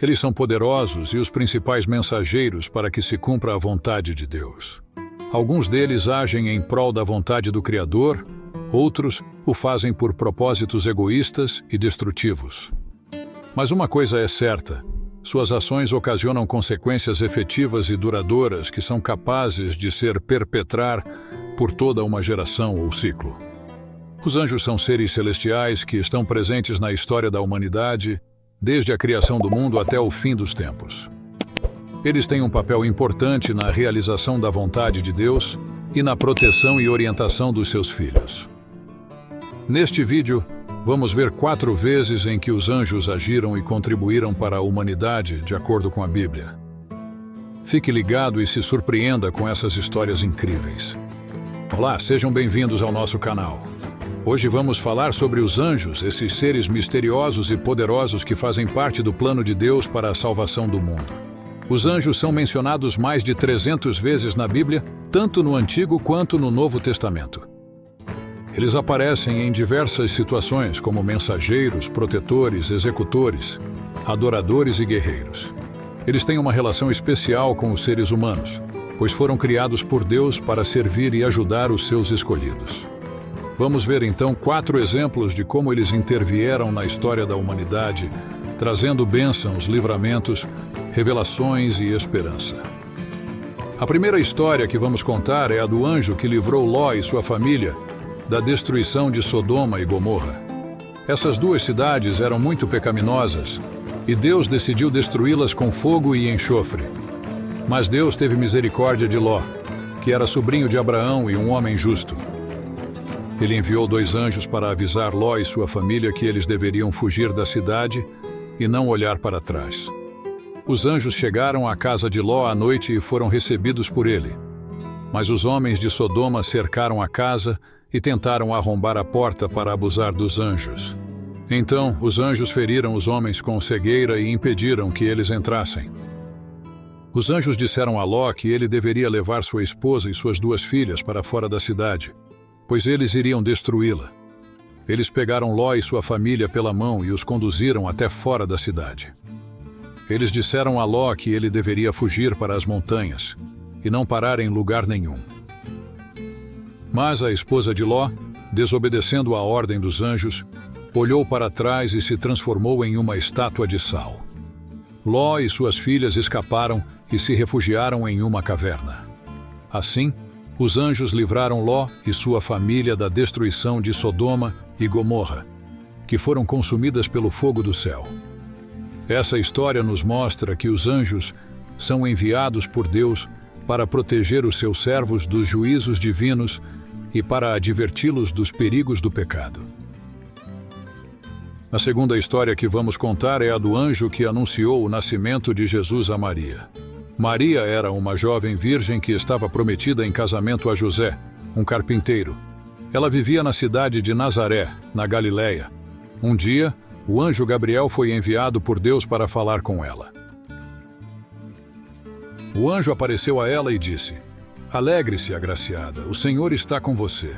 Eles são poderosos e os principais mensageiros para que se cumpra a vontade de Deus. Alguns deles agem em prol da vontade do Criador, outros o fazem por propósitos egoístas e destrutivos. Mas uma coisa é certa: suas ações ocasionam consequências efetivas e duradouras que são capazes de ser perpetrar por toda uma geração ou ciclo. Os anjos são seres celestiais que estão presentes na história da humanidade, desde a criação do mundo até o fim dos tempos. Eles têm um papel importante na realização da vontade de Deus e na proteção e orientação dos seus filhos. Neste vídeo, vamos ver 4 vezes em que os anjos agiram e contribuíram para a humanidade, de acordo com a Bíblia. Fique ligado e se surpreenda com essas histórias incríveis. Olá, sejam bem-vindos ao nosso canal. Hoje vamos falar sobre os anjos, esses seres misteriosos e poderosos que fazem parte do plano de Deus para a salvação do mundo. Os anjos são mencionados mais de 300 vezes na Bíblia, tanto no Antigo quanto no Novo Testamento. Eles aparecem em diversas situações como mensageiros, protetores, executores, adoradores e guerreiros. Eles têm uma relação especial com os seres humanos, pois foram criados por Deus para servir e ajudar os seus escolhidos. Vamos ver então 4 exemplos de como eles intervieram na história da humanidade, trazendo bênçãos, livramentos, revelações e esperança. A primeira história que vamos contar é a do anjo que livrou Ló e sua família da destruição de Sodoma e Gomorra. Essas 2 cidades eram muito pecaminosas e Deus decidiu destruí-las com fogo e enxofre. Mas Deus teve misericórdia de Ló, que era sobrinho de Abraão e um homem justo. Ele enviou 2 anjos para avisar Ló e sua família que eles deveriam fugir da cidade e não olhar para trás. Os anjos chegaram à casa de Ló à noite e foram recebidos por ele. Mas os homens de Sodoma cercaram a casa e tentaram arrombar a porta para abusar dos anjos. Então, os anjos feriram os homens com cegueira e impediram que eles entrassem. Os anjos disseram a Ló que ele deveria levar sua esposa e suas 2 filhas para fora da cidade, pois eles iriam destruí-la. Eles pegaram Ló e sua família pela mão e os conduziram até fora da cidade. Eles disseram a Ló que ele deveria fugir para as montanhas e não parar em lugar nenhum. Mas a esposa de Ló, desobedecendo a ordem dos anjos, olhou para trás e se transformou em uma estátua de sal. Ló e suas filhas escaparam e se refugiaram em uma caverna. Assim, os anjos livraram Ló e sua família da destruição de Sodoma e Gomorra, que foram consumidas pelo fogo do céu. Essa história nos mostra que os anjos são enviados por Deus para proteger os seus servos dos juízos divinos e para adverti-los dos perigos do pecado. A segunda história que vamos contar é a do anjo que anunciou o nascimento de Jesus a Maria. Maria era uma jovem virgem que estava prometida em casamento a José, um carpinteiro. Ela vivia na cidade de Nazaré, na Galileia. Um dia, o anjo Gabriel foi enviado por Deus para falar com ela. O anjo apareceu a ela e disse: "Alegre-se, agraciada, o Senhor está com você."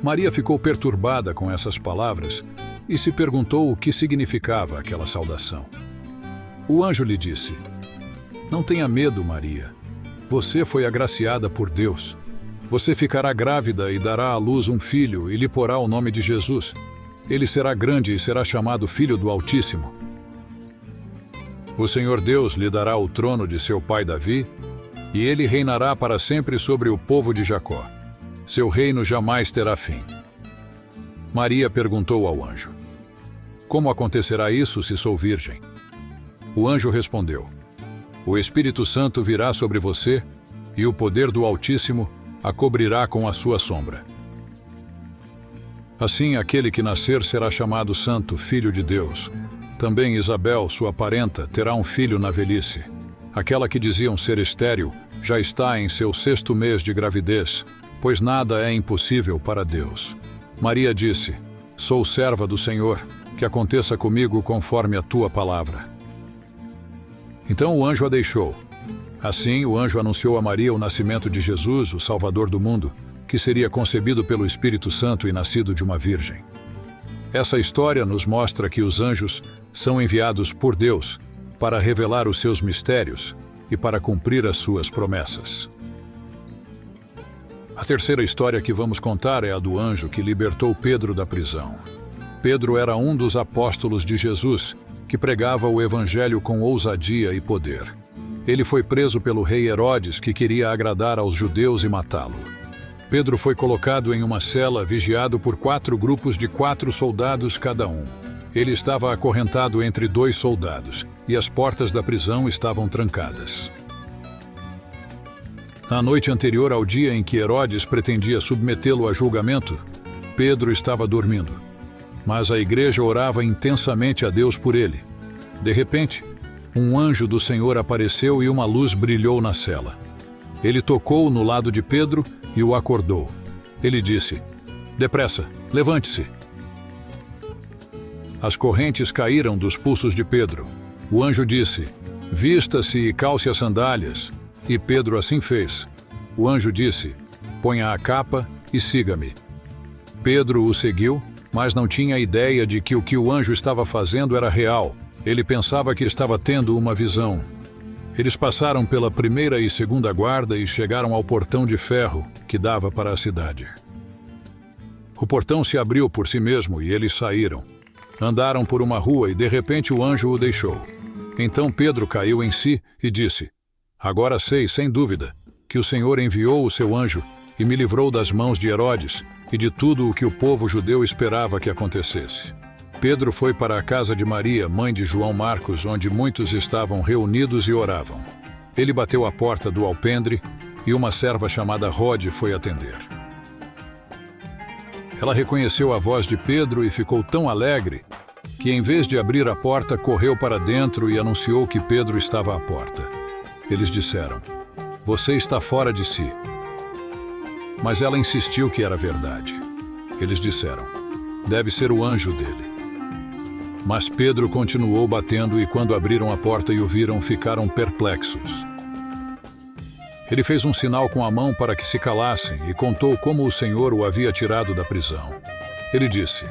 Maria ficou perturbada com essas palavras e se perguntou o que significava aquela saudação. O anjo lhe disse: "Não tenha medo, Maria. Você foi agraciada por Deus. Você ficará grávida e dará à luz um filho e lhe porá o nome de Jesus. Ele será grande e será chamado Filho do Altíssimo. O Senhor Deus lhe dará o trono de seu pai Davi, e ele reinará para sempre sobre o povo de Jacó. Seu reino jamais terá fim." Maria perguntou ao anjo: "Como acontecerá isso se sou virgem?" O anjo respondeu: "O Espírito Santo virá sobre você, e o poder do Altíssimo a cobrirá com a sua sombra. Assim, aquele que nascer será chamado Santo, Filho de Deus. Também Isabel, sua parenta, terá um filho na velhice. Aquela que diziam ser estéril já está em seu 6º mês de gravidez, pois nada é impossível para Deus." Maria disse: "Sou serva do Senhor, que aconteça comigo conforme a tua palavra." Então o anjo a deixou. Assim, o anjo anunciou a Maria o nascimento de Jesus, o Salvador do mundo, que seria concebido pelo Espírito Santo e nascido de uma virgem. Essa história nos mostra que os anjos são enviados por Deus para revelar os seus mistérios e para cumprir as suas promessas. A terceira história que vamos contar é a do anjo que libertou Pedro da prisão. Pedro era um dos apóstolos de Jesus, que pregava o evangelho com ousadia e poder. Ele foi preso pelo rei Herodes, que queria agradar aos judeus e matá-lo. Pedro foi colocado em uma cela vigiado por 4 grupos de 4 soldados cada um. Ele estava acorrentado entre 2 soldados, e as portas da prisão estavam trancadas. Na noite anterior ao dia em que Herodes pretendia submetê-lo a julgamento, Pedro estava dormindo. Mas a igreja orava intensamente a Deus por ele. De repente, um anjo do Senhor apareceu e uma luz brilhou na cela. Ele tocou no lado de Pedro e o acordou. Ele disse: "Depressa, levante-se." As correntes caíram dos pulsos de Pedro. O anjo disse: "Vista-se e calce as sandálias." E Pedro assim fez. O anjo disse: "Ponha a capa e siga-me." Pedro o seguiu, mas não tinha ideia de que o anjo estava fazendo era real. Ele pensava que estava tendo uma visão. Eles passaram pela primeira e segunda guarda e chegaram ao portão de ferro que dava para a cidade. O portão se abriu por si mesmo e eles saíram. Andaram por uma rua e de repente o anjo o deixou. Então Pedro caiu em si e disse: "Agora sei, sem dúvida, que o Senhor enviou o seu anjo e me livrou das mãos de Herodes e de tudo o que o povo judeu esperava que acontecesse." Pedro foi para a casa de Maria, mãe de João Marcos, onde muitos estavam reunidos e oravam. Ele bateu a porta do alpendre e uma serva chamada Rode foi atender. Ela reconheceu a voz de Pedro e ficou tão alegre que, em vez de abrir a porta, correu para dentro e anunciou que Pedro estava à porta. Eles disseram: "Você está fora de si." Mas ela insistiu que era verdade. Eles disseram: "Deve ser o anjo dele." Mas Pedro continuou batendo e, quando abriram a porta e o viram, ficaram perplexos. Ele fez um sinal com a mão para que se calassem e contou como o Senhor o havia tirado da prisão. Ele disse: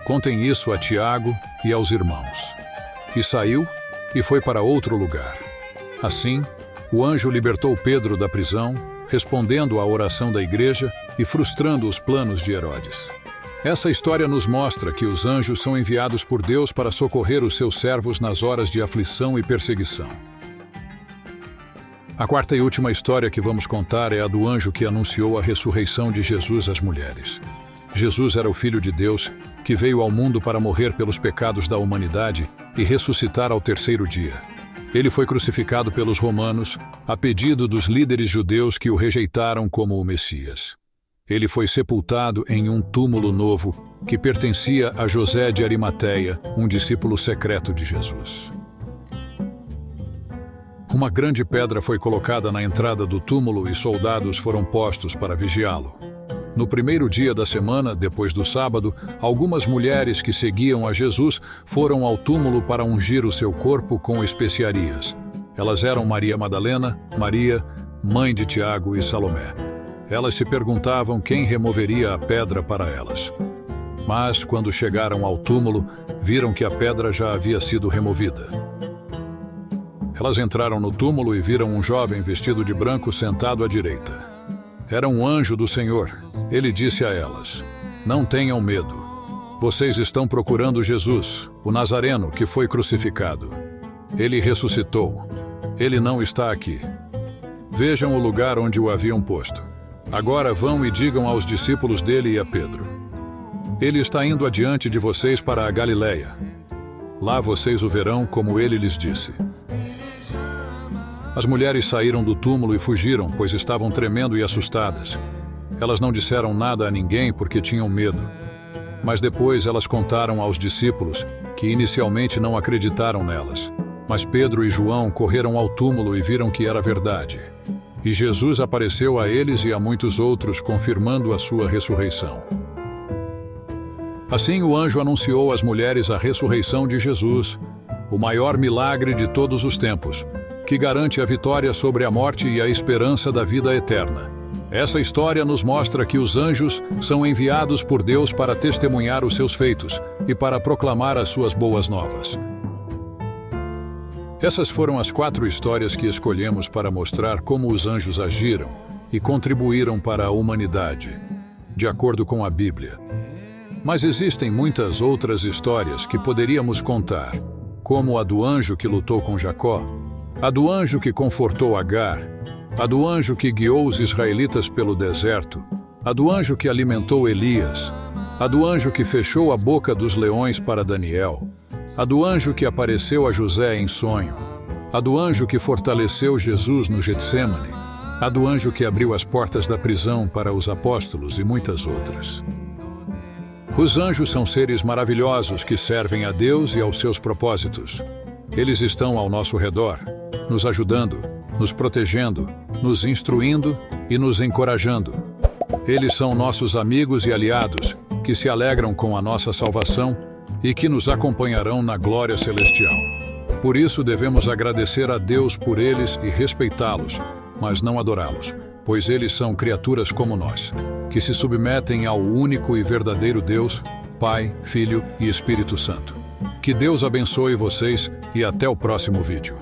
"Contem isso a Tiago e aos irmãos." E saiu e foi para outro lugar. Assim, o anjo libertou Pedro da prisão, respondendo à oração da igreja e frustrando os planos de Herodes. Essa história nos mostra que os anjos são enviados por Deus para socorrer os seus servos nas horas de aflição e perseguição. A quarta e última história que vamos contar é a do anjo que anunciou a ressurreição de Jesus às mulheres. Jesus era o Filho de Deus, que veio ao mundo para morrer pelos pecados da humanidade e ressuscitar ao terceiro dia. Ele foi crucificado pelos romanos, a pedido dos líderes judeus que o rejeitaram como o Messias. Ele foi sepultado em um túmulo novo que pertencia a José de Arimateia, um discípulo secreto de Jesus. Uma grande pedra foi colocada na entrada do túmulo e soldados foram postos para vigiá-lo. No primeiro dia da semana, depois do sábado, algumas mulheres que seguiam a Jesus foram ao túmulo para ungir o seu corpo com especiarias. Elas eram Maria Madalena, Maria, mãe de Tiago e Salomé. Elas se perguntavam quem removeria a pedra para elas. Mas, quando chegaram ao túmulo, viram que a pedra já havia sido removida. Elas entraram no túmulo e viram um jovem vestido de branco sentado à direita. Era um anjo do Senhor. Ele disse a elas: "Não tenham medo. Vocês estão procurando Jesus, o Nazareno, que foi crucificado. Ele ressuscitou. Ele não está aqui. Vejam o lugar onde o haviam posto. Agora vão e digam aos discípulos dele e a Pedro: Ele está indo adiante de vocês para a Galileia. Lá vocês o verão como ele lhes disse." As mulheres saíram do túmulo e fugiram, pois estavam tremendo e assustadas. Elas não disseram nada a ninguém porque tinham medo. Mas depois elas contaram aos discípulos, que inicialmente não acreditaram nelas. Mas Pedro e João correram ao túmulo e viram que era verdade. E Jesus apareceu a eles e a muitos outros, confirmando a sua ressurreição. Assim o anjo anunciou às mulheres a ressurreição de Jesus, o maior milagre de todos os tempos, que garante a vitória sobre a morte e a esperança da vida eterna. Essa história nos mostra que os anjos são enviados por Deus para testemunhar os seus feitos e para proclamar as suas boas novas. Essas foram as 4 histórias que escolhemos para mostrar como os anjos agiram e contribuíram para a humanidade, de acordo com a Bíblia. Mas existem muitas outras histórias que poderíamos contar, como a do anjo que lutou com Jacó, a do anjo que confortou Agar, a do anjo que guiou os israelitas pelo deserto, a do anjo que alimentou Elias, a do anjo que fechou a boca dos leões para Daniel, a do anjo que apareceu a José em sonho, a do anjo que fortaleceu Jesus no Getsêmani, a do anjo que abriu as portas da prisão para os apóstolos e muitas outras. Os anjos são seres maravilhosos que servem a Deus e aos seus propósitos. Eles estão ao nosso redor, nos ajudando, nos protegendo, nos instruindo e nos encorajando. Eles são nossos amigos e aliados, que se alegram com a nossa salvação e que nos acompanharão na glória celestial. Por isso devemos agradecer a Deus por eles e respeitá-los, mas não adorá-los, pois eles são criaturas como nós, que se submetem ao único e verdadeiro Deus, Pai, Filho e Espírito Santo. Que Deus abençoe vocês e até o próximo vídeo.